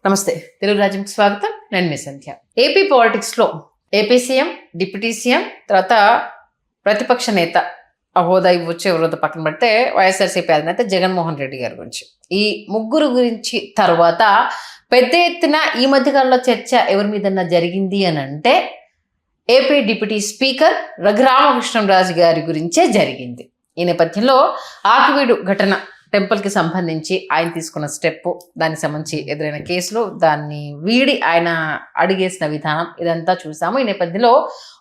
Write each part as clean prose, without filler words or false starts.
నమస్తే, తెలుగు రాజ్యంకి స్వాగతం. నేను మీ సంధ్య. ఏపీ పాలిటిక్స్లో ఏపీ సీఎం, డిప్యూటీ సీఎం, తర్వాత ప్రతిపక్ష నేత ఆ హోదా ఇవ్వచ్చు ఎవరితో పక్కన పెడితే వైఎస్ఆర్సీపీ అధినేత జగన్మోహన్ రెడ్డి గారి గురించి, ఈ ముగ్గురు గురించి తర్వాత పెద్ద ఎత్తున ఈ మధ్యకాలంలో చర్చ ఎవరి మీదన్నా జరిగింది అని అంటే ఏపీ డిప్యూటీ స్పీకర్ రఘురామకృష్ణరాజు గారి గురించే జరిగింది. ఈ నేపథ్యంలో ఆకివీడు ఘటన టెంపుల్కి సంబంధించి ఆయన తీసుకున్న స్టెప్, దానికి సంబంధించి ఎదురైన కేసులు, దాన్ని వీడి ఆయన అడిగేసిన విధానం, ఇదంతా చూసాము. ఈ నేపథ్యంలో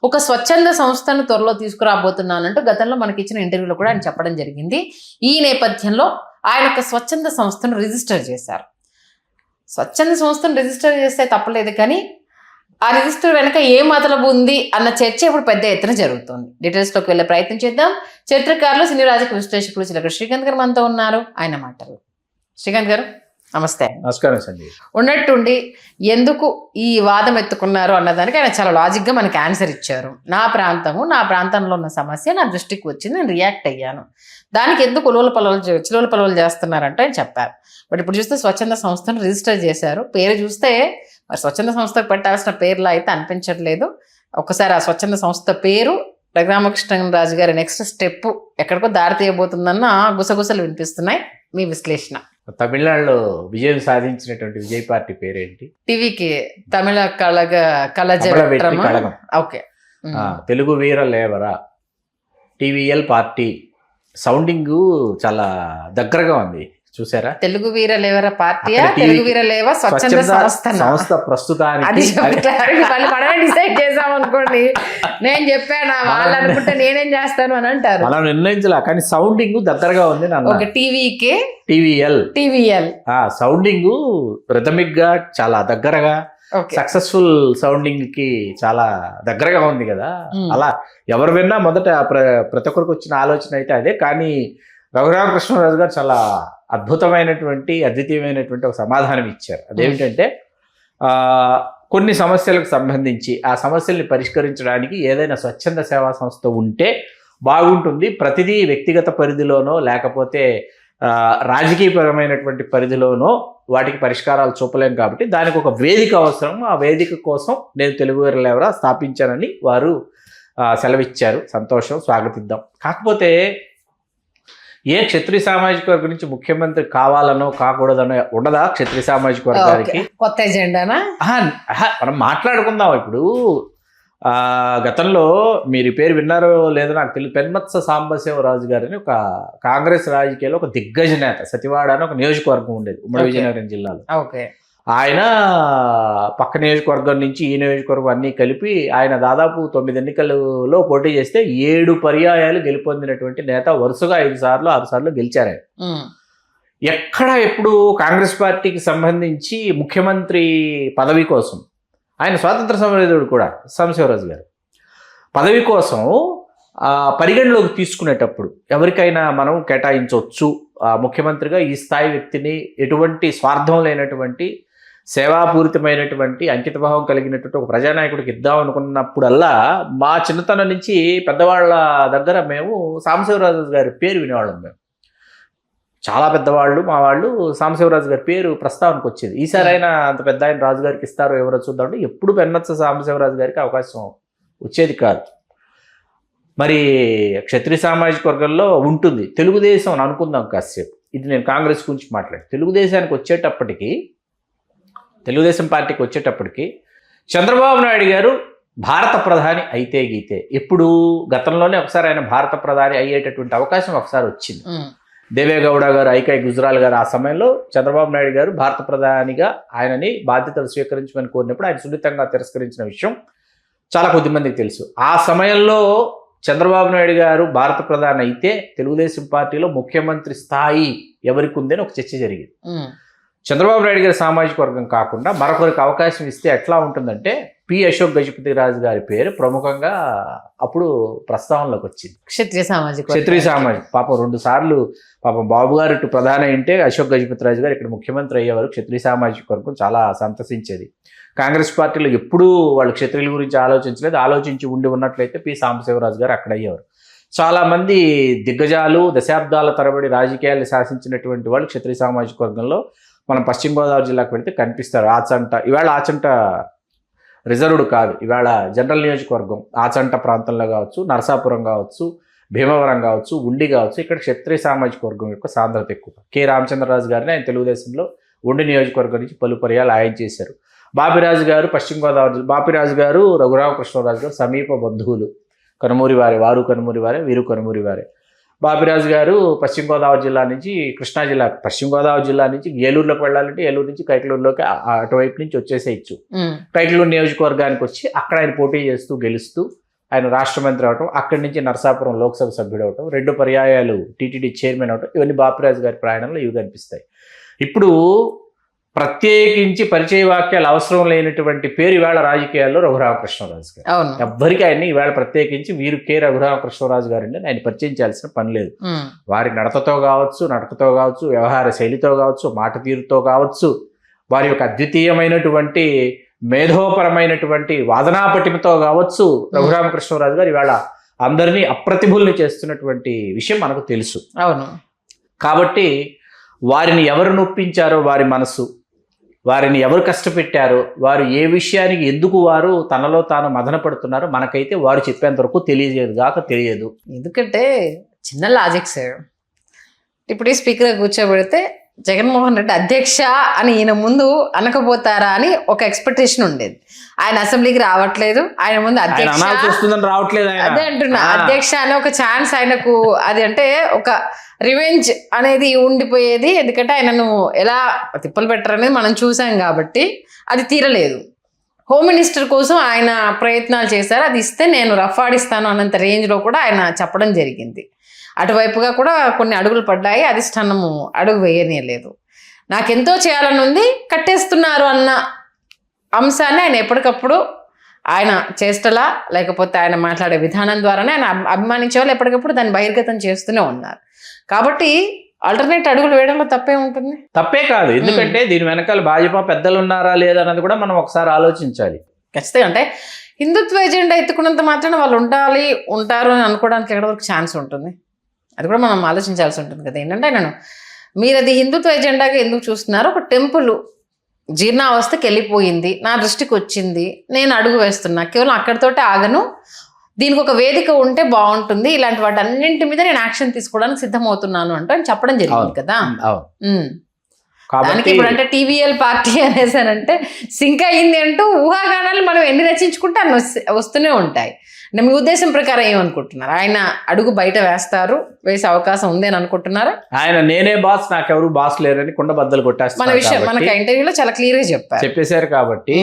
ఒక స్వచ్ఛంద సంస్థను త్వరలో తీసుకురాబోతున్నానంటూ గతంలో మనకి ఇచ్చిన ఇంటర్వ్యూలో కూడా ఆయన చెప్పడం జరిగింది. ఈ నేపథ్యంలో ఆయన ఒక స్వచ్ఛంద సంస్థను రిజిస్టర్ చేశారు. స్వచ్ఛంద సంస్థను రిజిస్టర్ చేస్తే తప్పలేదు, కానీ ఆ రిజిస్టర్ వెనక ఏ మతలబు ఉంది అన్న చర్చ ఇప్పుడు పెద్ద ఎత్తున జరుగుతుంది. డీటెయిల్స్లోకి వెళ్ళే ప్రయత్నం చేద్దాం. చరిత్రకారులు, సినీ రాజకీయ విశ్లేషకులు చిలక శ్రీకాంత్ గారు మనతో ఉన్నారు. ఆయన మాటలు. శ్రీకాంత్ గారు నమస్తే. నమస్కారం సంజయ్. ఉన్నట్టుండి ఎందుకు ఈ వాదం ఎత్తుకున్నారు అన్నదానికి ఆయన చాలా లాజిక్గా మనకి ఆన్సర్ ఇచ్చారు. నా ప్రాంతంలో ఉన్న సమస్య నా దృష్టికి వచ్చింది, నేను రియాక్ట్ అయ్యాను, దానికి ఎందుకు చిలువల పలువలు చేస్తున్నారంటే ఆయన చెప్పారు. బట్ ఇప్పుడు చూస్తే స్వచ్ఛంద సంస్థను రిజిస్టర్ చేశారు. పేరు చూస్తే మరి స్వచ్ఛంద సంస్థకు పెట్టాల్సిన పేర్లా అయితే అనిపించట్లేదు. ఒక్కసారి ఆ స్వచ్ఛంద సంస్థ పేరు, రఘురామకృష్ణరాజు గారి నెక్స్ట్ స్టెప్ ఎక్కడికో దారి తీయబోతుందన్న గుసగుసలు వినిపిస్తున్నాయి. మీ విశ్లేషణ. తమిళనాడులో విజయం సాధించినటువంటి విజయ్ పార్టీ పేరేంటి? టీవీకి తమిళ కళజ కళగం. ఓకే. తెలుగు వీర లేవరా TVL పార్టీ. సౌండింగ్ చాలా దగ్గరగా ఉంది, చూసారా? తెలుగు వీర లేవర పార్టీయా, తెలుగు వీర లేవ స్వచ్ఛంద సంస్థ ప్రస్తుతానికి డిసైడ్ చేసాం అనుకోండి. నేను చెప్పాను వాళ్ళు అనుకుంటే నేనేం చేస్తాను అని అంటారు. మనం నిర్ణయించలే, కానీ సౌండింగ్ దగ్గరగా ఉంది. ఒక టీవీకి TVL సౌండింగ్ రిథమిక్ గా చాలా దగ్గరగా, సక్సెస్ఫుల్ సౌండింగ్ కి చాలా దగ్గరగా ఉంది కదా. అలా ఎవరు విన్నా మొదట ప్రతి ఒక్కరికి వచ్చిన ఆలోచన అయితే అదే. కానీ రఘురామకృష్ణరాజు గారు చాలా అద్వితీయమైనటువంటి ఒక సమాధానం ఇచ్చారు. అదేమిటంటే కొన్ని సమస్యలకు సంబంధించి ఆ సమస్యల్ని పరిష్కరించడానికి ఏదైనా స్వచ్ఛంద సేవా సంస్థ ఉంటే బాగుంటుంది. ప్రతిదీ వ్యక్తిగత పరిధిలోనో లేకపోతే రాజకీయపరమైనటువంటి పరిధిలోనో వాటికి పరిష్కారాలు చూపలేం, కాబట్టి దానికి ఒక వేదిక అవసరం. ఆ వేదిక కోసం నేను తెలుగు వీర లేవరా స్థాపించానని వారు సెలవిచ్చారు. సంతోషం, స్వాగతిద్దాం. కాకపోతే ఏ క్షత్రియ సామాజిక వర్గం నుంచి ముఖ్యమంత్రి కావాలనో కాకూడదనో ఉండదా? క్షత్రియ సామాజిక వర్గానికి కొత్త ఎజెండానా? మనం మాట్లాడుకుందాం. ఇప్పుడు గతంలో మీరు పేరు విన్నారో లేదో నాకు తెలియదు, పెన్మత్స సాంబశివరాజు గారు అని ఒక కాంగ్రెస్ రాజకీయాల్లో ఒక దిగ్గజ నేత. సతివాడ అని ఒక నియోజకవర్గం ఉండేది ఉమ్మడి విజయనగరం జిల్లాలో. ఆయన పక్క నియోజకవర్గం నుంచి ఈ నియోజకవర్గం అన్నీ కలిపి ఆయన దాదాపు 9 ఎన్నికలలో పోటీ చేస్తే 7 పర్యాయాలు గెలుపొందినటువంటి నేత. వరుసగా 5 సార్లు 6 సార్లు గెలిచారు ఆయన. ఎక్కడ ఎప్పుడు కాంగ్రెస్ పార్టీకి సంబంధించి ముఖ్యమంత్రి పదవి కోసం, ఆయన స్వాతంత్ర సమరయోధుడు కూడా సాంబశివరాజు గారు, పదవి కోసం పరిగణలోకి తీసుకునేటప్పుడు ఎవరికైనా మనం కేటాయించవచ్చు ముఖ్యమంత్రిగా ఈ స్థాయి వ్యక్తిని, ఎటువంటి స్వార్థం లేనటువంటి సేవాపూరితమైనటువంటి అంకితభావం కలిగినటువంటి ఒక ప్రజానాయకుడికి ఇద్దాం అనుకున్నప్పుడల్లా మా చిన్నతనం నుంచి పెద్దవాళ్ళ దగ్గర మేము సాంబశివరాజు గారి పేరు వినేవాళ్ళం. మేము చాలా పెద్దవాళ్ళు, మా వాళ్ళు సాంబశివరాజు గారి పేరు ప్రస్తావనకు వచ్చేది. ఈసారి అయినా అంత పెద్ద ఆయన రాజుగారికి ఇస్తారో ఎవరో చూద్దామంటే ఎప్పుడు పెన్మత్స సాంబశివరాజు గారికి అవకాశం వచ్చేది కాదు. మరి క్షత్రియ సామాజిక వర్గంలో ఉంటుంది. తెలుగుదేశం అని అనుకుందాం కాసేపు. ఇది నేను కాంగ్రెస్ గురించి మాట్లాడి తెలుగుదేశం పార్టీకి వచ్చేటప్పటికి చంద్రబాబు నాయుడు గారు భారత ప్రధాని అయితే గీతే, ఇప్పుడు గతంలోనే ఒకసారి ఆయన భారత ప్రధాని అయ్యేటటువంటి అవకాశం ఒకసారి వచ్చింది. దేవేగౌడ గారు, ఐకాయ్ గుజరాల్ గారు ఆ సమయంలో చంద్రబాబు నాయుడు గారు భారత ప్రధానిగా ఆయనని బాధ్యతలు స్వీకరించమని కోరినప్పుడు ఆయన సున్నితంగా తిరస్కరించిన విషయం చాలా కొద్ది మందికి తెలుసు. ఆ సమయంలో చంద్రబాబు నాయుడు గారు భారత ప్రధాని అయితే తెలుగుదేశం పార్టీలో ముఖ్యమంత్రి స్థాయి ఎవరికి ఉందని ఒక చర్చ జరిగింది. చంద్రబాబు నాయుడు గారి సామాజిక వర్గం కాకుండా మరొకరికి అవకాశం ఇస్తే ఎట్లా ఉంటుందంటే అశోక్ గజపతి రాజు గారి పేరు ప్రముఖంగా అప్పుడు ప్రస్తావనలోకి వచ్చింది. క్షత్రియ సామాజిక పాపం 2 సార్లు బాబు గారు ఇటు ప్రధాని అంటే అశోక్ గజపతి రాజు గారు ఇక్కడ ముఖ్యమంత్రి అయ్యేవారు. క్షత్రియ సామాజిక వర్గం చాలా సంతసించేది. కాంగ్రెస్ పార్టీలో ఎప్పుడూ వాళ్ళు క్షత్రియుల గురించి ఆలోచించలేదు. ఆలోచించి ఉన్నట్లయితే సాంబశివరాజు గారు అక్కడ అయ్యేవారు. చాలా మంది దిగ్గజాలు దశాబ్దాల తరబడి రాజకీయాలు శాసించినటువంటి వాళ్ళు క్షత్రియ సామాజిక వర్గంలో మనం పశ్చిమ గోదావరి జిల్లాకు వెళితే కనిపిస్తారు. ఇవాళ ఆచంట రిజర్వ్డ్ కాదు, ఇవాళ జనరల్ నియోజకవర్గం ఆచంట ప్రాంతంలో కావచ్చు, నరసాపురం కావచ్చు, భీమవరం కావచ్చు, ఉండి కావచ్చు, ఇక్కడ క్షత్రియ సామాజిక వర్గం యొక్క సాంద్రత ఎక్కువ. కె రామచంద్రరాజు గారిని ఆయన తెలుగుదేశంలో ఉండి నియోజకవర్గం నుంచి పలు పర్యాలు ఆయన చేశారు. బాపిరాజు గారు పశ్చిమ గోదావరి, బాపిరాజు గారు రఘురామకృష్ణరాజు గారు సమీప బంధువులు, కనుమూరి వారే, వారు కనుమూరి వారే, వీరు కనుమూరి వారే. బాపిరాజు గారు పశ్చిమ గోదావరి జిల్లా నుంచి కృష్ణా జిల్లా, పశ్చిమ గోదావరి జిల్లా నుంచి ఏలూరులోకి వెళ్ళాలంటే ఏలూరు నుంచి కైకలూరులోకి అటువైపు నుంచి వచ్చేసేయచ్చు. కైకలూరు నియోజకవర్గానికి వచ్చి అక్కడ ఆయన పోటీ చేస్తూ గెలుస్తూ ఆయన రాష్ట్ర మంత్రి అవటం, అక్కడి నుంచి నరసాపురం లోక్సభ సభ్యుడు అవటం, 2 పర్యాయాలు టీటీడీ చైర్మన్ అవటం, ఇవన్నీ బాపిరాజు గారి ప్రయాణంలో ఇవి కనిపిస్తాయి. ఇప్పుడు ప్రత్యేకించి పరిచయ వాక్యాలు అవసరం లేనటువంటి పేరు ఇవాళ రాజకీయాల్లో రఘురామకృష్ణరాజు గారు. ఎవ్వరికి ఆయన్ని ఇవాళ ప్రత్యేకించి వీరు కె రఘురామకృష్ణరాజు గారు అంటే ఆయన పరిచయం చేయాల్సిన పని లేదు. వారి నడకతో కావచ్చు, వ్యవహార శైలితో కావచ్చు, మాట తీరుతో కావచ్చు, వారి యొక్క అద్వితీయమైనటువంటి మేధోపరమైనటువంటి వాదనాపటిమతో కావచ్చు, రఘురామకృష్ణరాజు గారు ఇవాళ అందరినీ అప్రతిభుల్ని చేస్తున్నటువంటి విషయం మనకు తెలుసు. అవును. కాబట్టి వారిని ఎవరు నొప్పించారో వారి మనసు, వారిని ఎవరు కష్టపెట్టారో, వారు ఏ విషయానికి ఎందుకు వారు తనలో తాను మదన పడుతున్నారో మనకైతే వారు చెప్పేంత వరకు తెలియదు. ఎందుకంటే చిన్న లాజిక్ సార్, ఇప్పుడు ఈ స్పీకర్ కూర్చోబెడితే జగన్మోహన్ రెడ్డి అధ్యక్ష అని ఈయన ముందు అనకపోతారా అని ఒక ఎక్స్పెక్టేషన్ ఉండేది. ఆయన అసెంబ్లీకి రావట్లేదు, ఆయన ముందు రావట్లేదు, అదే అంటున్నా, అధ్యక్ష అనే ఒక ఛాన్స్ ఆయనకు, అది అంటే ఒక రివెంజ్ అనేది ఉండిపోయేది. ఎందుకంటే ఆయనను ఎలా తిప్పలు పెట్టరనేది మనం చూసాం కాబట్టి అది తీరలేదు. హోమ్ మినిస్టర్ కోసం ఆయన ప్రయత్నాలు చేశారు, అది ఇస్తే నేను రఫ్ ఆడిస్తాను అన్నంత రేంజ్లో కూడా ఆయన చెప్పడం జరిగింది. అటువైపుగా కూడా కొన్ని అడుగులు పడ్డాయి, అధిష్టానము అడుగు వేయనీయలేదు. నాకెంతో చేయాలని ఉంది, కట్టేస్తున్నారు అన్న అంశాన్ని ఆయన ఎప్పటికప్పుడు ఆయన చేష్టలా లేకపోతే ఆయన మాట్లాడే విధానం ద్వారానే ఆయన అభిమానించే వాళ్ళు ఎప్పటికప్పుడు దాన్ని బహిర్గతం చేస్తూనే ఉన్నారు. కాబట్టి ఆల్టర్నేట్ అడుగులు వేయడంలో తప్పే ఉంటుంది. తప్పే కాదు, ఎందుకంటే దీని వెనకాల భాజపా పెద్దలు ఉన్నారా లేదా అన్నది కూడా మనం ఒకసారి ఆలోచించాలి. ఖచ్చితంగా అంటే హిందుత్వ ఎజెండా ఎత్తుకున్నంత మాత్రాన వాళ్ళు ఉంటారు అని అనుకోవడానికి ఎక్కడ వరకు ఛాన్స్ ఉంటుంది, అది కూడా మనం ఆలోచించాల్సి ఉంటుంది కదా. ఏంటంటే నేను మీరు అది హిందుత్వ ఎజెండాగా ఎందుకు చూస్తున్నారు, ఒక టెంపుల్ జీర్ణావస్థకి వెళ్ళిపోయింది, నా దృష్టికి వచ్చింది, నేను అడుగు వేస్తున్నా, కేవలం అక్కడితోటే ఆగను, దీనికి ఒక వేదిక ఉంటే బాగుంటుంది, ఇలాంటి వాటి అన్నింటి మీద నేను యాక్షన్ తీసుకోవడానికి సిద్ధమవుతున్నాను అంటూ అని చెప్పడం జరిగింది కదా. దానికి ఇప్పుడు అంటే టీవీఎల్ పార్టీ అనేసానంటే సింక్ అయ్యింది అంటూ ఊహాగానాలు మనం ఎన్ని రచించుకుంటే అన్ని వస్తూనే ఉంటాయి. అంటే మీ ఉద్దేశం ప్రకారం ఏమనుకుంటున్నారు, ఆయన అడుగు బయట వేసే అవకాశం ఉంది అని అనుకుంటున్నారా? ఆయన నేనే బాస్, నాకెవరు బాస్ లేరని కుండ బద్దలు కొట్టేస్తారు. మన విషయం మనకి ఇంటర్వ్యూలో చాలా క్లియర్ గా చెప్పేశారు కాబట్టి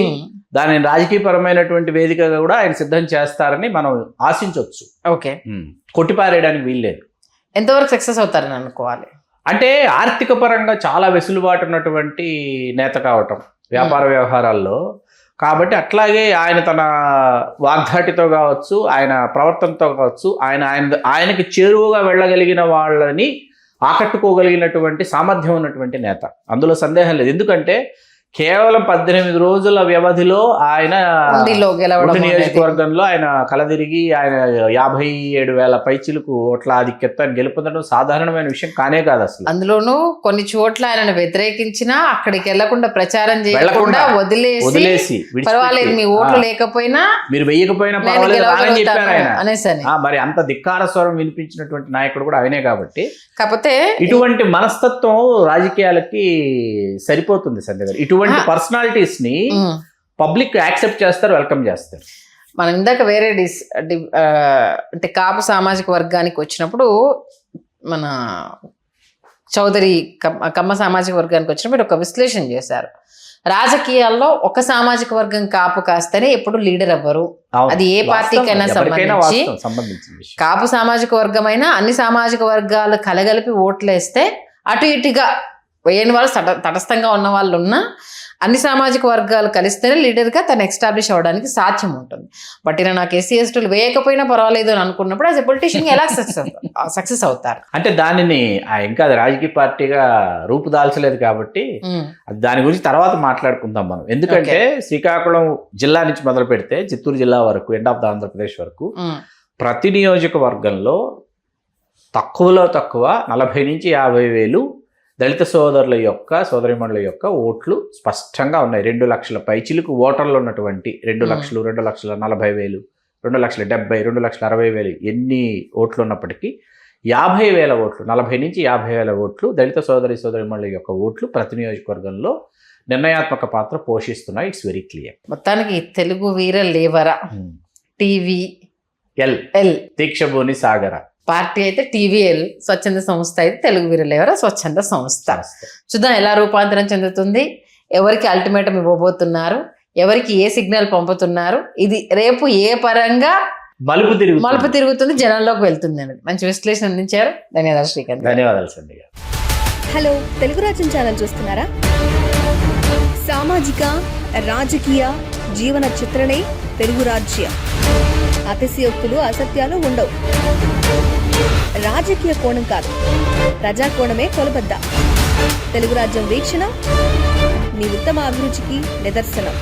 దాని రాజకీయపరమైనటువంటి వేదికగా కూడా ఆయన సిద్ధం చేస్తారని మనం ఆశించవచ్చు. ఓకే, కొట్టిపారేయడానికి వీల్లేదు. ఎంతవరకు సక్సెస్ అవుతారని అనుకోవాలి? అంటే ఆర్థిక పరంగా చాలా వెసులుబాటు ఉన్నటువంటి నేత కావటం వ్యాపార వ్యవహారాల్లో, కాబట్టి అట్లాగే ఆయన తన వాగ్దాటితో కావచ్చు, ఆయన ప్రవర్తనతో కావచ్చు, ఆయనకి చేరువగా వెళ్ళగలిగిన వాళ్ళని ఆకట్టుకోగలిగినటువంటి సామర్థ్యం ఉన్నటువంటి నేత, అందులో సందేహం లేదు. ఎందుకంటే కేవలం 18 రోజుల వ్యవధిలో ఆయన నియోజకవర్గంలో ఆయన కలదిరిగి ఆయన 57,000 పైచిలకు ఓట్ల ఆధిక్యతను గెలుపొందడం సాధారణమైన విషయం కానే కాదు అసలు. అందులోనూ కొన్ని చోట్ల ఆయన వ్యతిరేకించినా అక్కడికి వెళ్లకుండా ప్రచారం చేయకుండా వదిలేసి పర్వాలేదు మీ ఓట్లు లేకపోయినా మీరు వేయకపోయినా పర్వాలేదు అని చెప్పారు ఆయన అనేసని. మరి అంత ధిక్కార స్వరం వినిపించినటువంటి నాయకుడు కూడా ఆయనే. కాబట్టి కాకపోతే ఇటువంటి మనస్తత్వం రాజకీయాలకి సరిపోతుంది సంధ్య గారు. ఇటువంటి పర్సనాలిటీస్ ని పబ్లిక్ యాక్సెప్ట్ చేస్తారు, వెల్కమ్ చేస్తారు. మనం ఇందాక వేరే అంటే కాపు సామాజిక వర్గానికి వచ్చినప్పుడు మన చౌదరి కమ్మ సామాజిక వర్గానికి వచ్చినప్పుడు ఒక విశ్లేషణ చేశారు. రాజకీయాల్లో ఒక సామాజిక వర్గం కాపు కాస్తేనే ఎప్పుడు లీడర్ అవ్వరు, అది ఏ పార్టీకైనా సంబంధించి. కాపు సామాజిక వర్గమైనా అన్ని సామాజిక వర్గాలు కలగలిపి ఓట్లేస్తే అటు ఇటుగా వేయని వాళ్ళు తటస్థంగా ఉన్న వాళ్ళు ఉన్నా అన్ని సామాజిక వర్గాలు కలిస్తేనే లీడర్గా తను ఎస్టాబ్లిష్ అవ్వడానికి సాధ్యం ఉంటుంది. బట్ ఇలా నాకు ఎస్సీ ఎస్టీలు వేయకపోయినా పర్వాలేదు అని అనుకున్నప్పుడు యాజ్ ఎ పొలిటీషియన్ ఎలా సక్సెస్ అవుతారు? అంటే దానిని ఇంకా రాజకీయ పార్టీగా రూపుదాల్చలేదు కాబట్టి దాని గురించి తర్వాత మాట్లాడుకుందాం మనం. ఎందుకంటే శ్రీకాకుళం జిల్లా నుంచి మొదలు పెడితే చిత్తూరు జిల్లా వరకు, ఎండ్ ఆఫ్ ద ఆంధ్రప్రదేశ్ వరకు ప్రతి నియోజకవర్గంలో తక్కువలో తక్కువ 40 నుంచి 50 వేలు దళిత సోదరుల యొక్క సోదరిమణుల యొక్క ఓట్లు స్పష్టంగా ఉన్నాయి. 2 లక్షల పైచిలకు ఓటర్లు ఉన్నటువంటి 2 లక్షలు, 2,40,000, 2,70,000, 2,60,000 ఎన్ని ఓట్లు ఉన్నప్పటికీ 50,000 ఓట్లు, 40 నుంచి 50,000 ఓట్లు దళిత సోదరిమణుల యొక్క ఓట్లు ప్రతి నియోజకవర్గంలో నిర్ణయాత్మక పాత్ర పోషిస్తున్నాయి. It's very clear. మొత్తానికి తెలుగు వీర లేవరా టీవీ ఎల్ దీక్షభూని సాగర పార్టీ అయితే టీవీఎల్, స్వచ్ఛంద సంస్థ అయితే తెలుగు వీర లేవరా స్వచ్ఛంద సంస్థ. చూద్దాం ఎలా రూపాంతరం చెందుతుంది, ఎవరికి అల్టిమేటం ఇవ్వబోతున్నారు, ఎవరికి ఏ సిగ్నల్ పంపుతున్నారు, ఇది రేపు ఏ పరంగా మలుపు తిరుగుతుంది, జనాల్లోకి వెళ్తుంది అనేది మంచి విశ్లేషణ అందించారు. ధన్యవాదాలు శ్రీకాంత్. ధన్యవాదాలు సంధ్య. హలో, తెలుగు రాజ్యం ఛానల్ చూస్తున్నారా? సామాజిక, రాజకీయ, జీవన చిత్రణే తెలుగు రాజ్యం. అతిశయోక్తులు, అసత్యాలు ఉండవు. రాజకీయ కోణం కాదు, ప్రజా కోణమే కొలబద్ద. తెలుగు రాజ్యం వీక్షణ మీ ఉత్తమ అభిరుచికి నిదర్శనం.